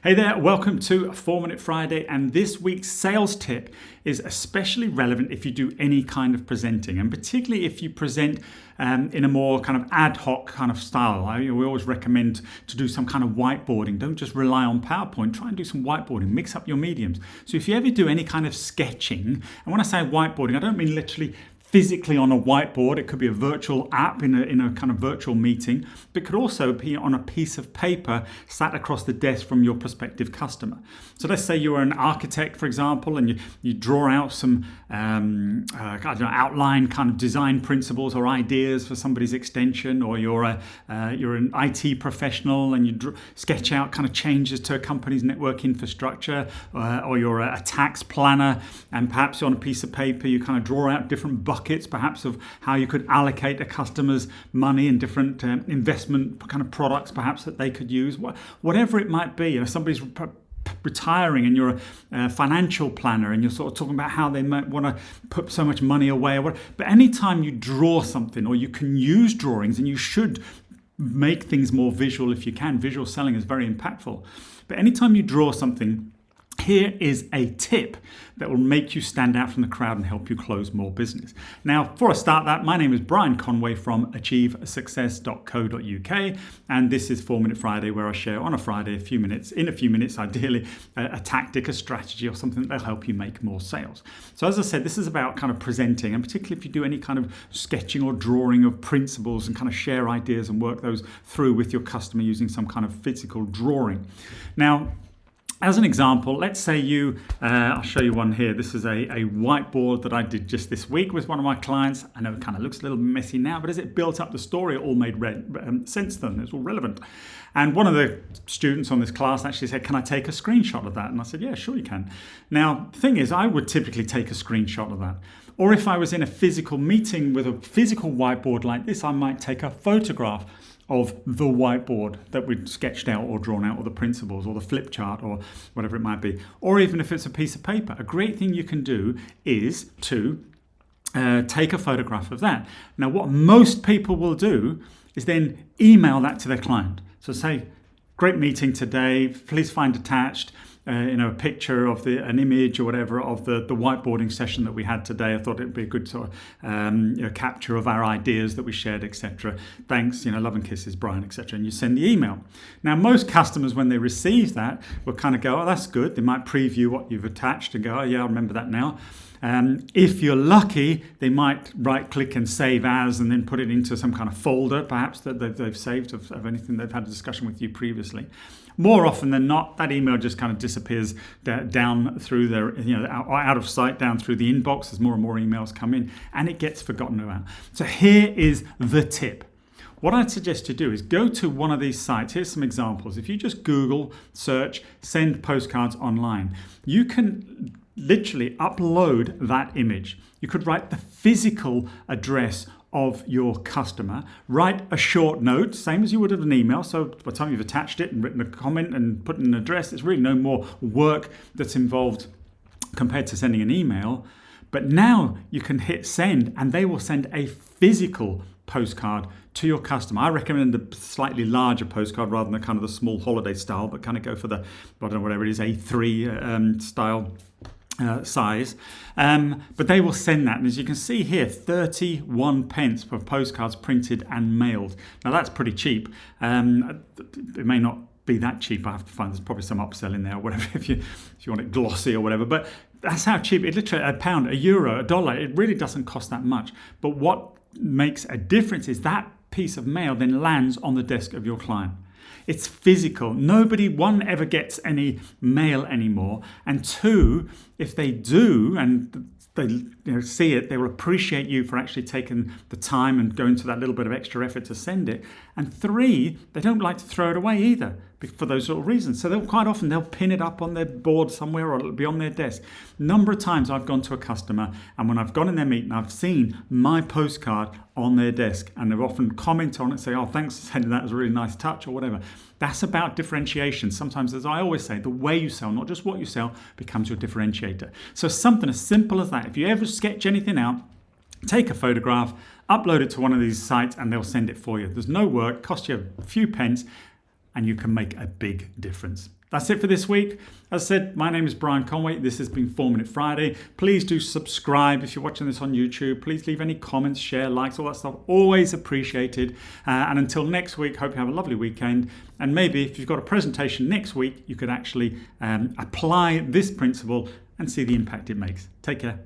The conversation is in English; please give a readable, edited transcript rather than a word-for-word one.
Hey there, welcome to 4-Minute Friday, and this week's sales tip is especially relevant if you do any kind of presenting, and particularly if you present in a more kind of ad hoc kind of style. We always recommend to do some kind of whiteboarding. Don't just rely on PowerPoint, try and do some whiteboarding, mix up your mediums. So if you ever do any kind of sketching, and when I say whiteboarding, I don't mean literally physically on a whiteboard. It could be a virtual app in a kind of virtual meeting, but it could also be on a piece of paper sat across the desk from your prospective customer. So let's say you're an architect, for example, and you draw out some outline kind of design principles or ideas for somebody's extension, or you're an IT professional and you sketch out kind of changes to a company's network infrastructure, or you're a tax planner and perhaps on a piece of paper you kind of draw out different buckets perhaps of how you could allocate a customer's money in different investment kind of products perhaps that they could use, whatever it might be. Somebody's retiring and you're a financial planner and you're sort of talking about how they might want to put so much money away or whatever. But anytime you draw something, or you can use drawings, and you should make things more visual if you can. Visual selling is very impactful. But anytime you draw something, here is a tip that will make you stand out from the crowd and help you close more business. Now, before I start that, my name is Brian Conway from 𝗧𝗵𝗶𝘁_success.co.uk, and this is 4-Minute Friday, where I share on a Friday in a few minutes, ideally, a tactic, a strategy, or something that'll help you make more sales. So as I said, this is about kind of presenting, and particularly if you do any kind of sketching or drawing of principles and kind of share ideas and work those through with your customer using some kind of physical drawing. Now, as an example, let's say I'll show you one here. This is a whiteboard that I did just this week with one of my clients. I know it kind of looks a little messy now, but as it built up the story, it all made sense to them. It's all relevant. And one of the students on this class actually said, "Can I take a screenshot of that?" And I said, "Yeah, sure you can." Now, the thing is, I would typically take a screenshot of that. Or if I was in a physical meeting with a physical whiteboard like this, I might take a photograph of the whiteboard that we'd sketched out or drawn out, or the principles, or the flip chart, or whatever it might be. Or even if it's a piece of paper, a great thing you can do is to take a photograph of that. Now, what most people will do is then email that to their client. So say, "Great meeting today, please find attached a picture of an image or whatever of the whiteboarding session that we had today. I thought it'd be a good sort of capture of our ideas that we shared, etc. Thanks, love and kisses, Brian, etc." And you send the email. Now, most customers, when they receive that, will kind of go, "Oh, that's good." They might preview what you've attached and go, "Oh yeah, I remember that now." If you're lucky, they might right-click and save as, and then put it into some kind of folder, perhaps, that they've saved of anything they've had a discussion with you previously. More often than not, that email just kind of disappears down through their, out of sight, down through the inbox as more and more emails come in, and it gets forgotten about. So here is the tip. What I'd suggest you do is go to one of these sites. Here's some examples. If you just Google, search, send postcards online, you can literally upload that image. You could write the physical address of your customer, write a short note, same as you would have an email. So by the time you've attached it and written a comment and put in an address, there's really no more work that's involved compared to sending an email. But now you can hit send, and they will send a physical postcard to your customer. I recommend a slightly larger postcard rather than kind of the small holiday style, but kind of go for the, whatever it is, A3 style size, but they will send that. And as you can see here, 31 pence per postcards printed and mailed. Now that's pretty cheap. It may not be that cheap. I have to find, there's probably some upsell in there or whatever if you want it glossy or whatever, but that's how cheap it. Literally £1, €1, $1, it really doesn't cost that much. But what makes a difference is that piece of mail then lands on the desk of your client. It's physical. Nobody, one, ever gets any mail anymore, and two, if they do and they see it, they will appreciate you for actually taking the time and going to that little bit of extra effort to send it. And three, they don't like to throw it away either for those sort of reasons. So they'll pin it up on their board somewhere, or it'll be on their desk. Number of times I've gone to a customer, and when I've gone in their meeting, I've seen my postcard on their desk, and they've often commented on it, say, "Oh, thanks for sending that, it was a really nice touch," or whatever. That's about differentiation. Sometimes, as I always say, the way you sell, not just what you sell, becomes your differentiator. So something as simple as that. If you ever sketch anything out, take a photograph, upload it to one of these sites, and they'll send it for you. There's no work, cost you a few pence, and you can make a big difference. That's it for this week. As I said, my name is Brian Conway. This has been 4-Minute Friday. Please do subscribe if you're watching this on YouTube. Please leave any comments, share, likes, all that stuff. Always appreciated. And until next week, hope you have a lovely weekend. And maybe if you've got a presentation next week, you could actually apply this principle and see the impact it makes. Take care.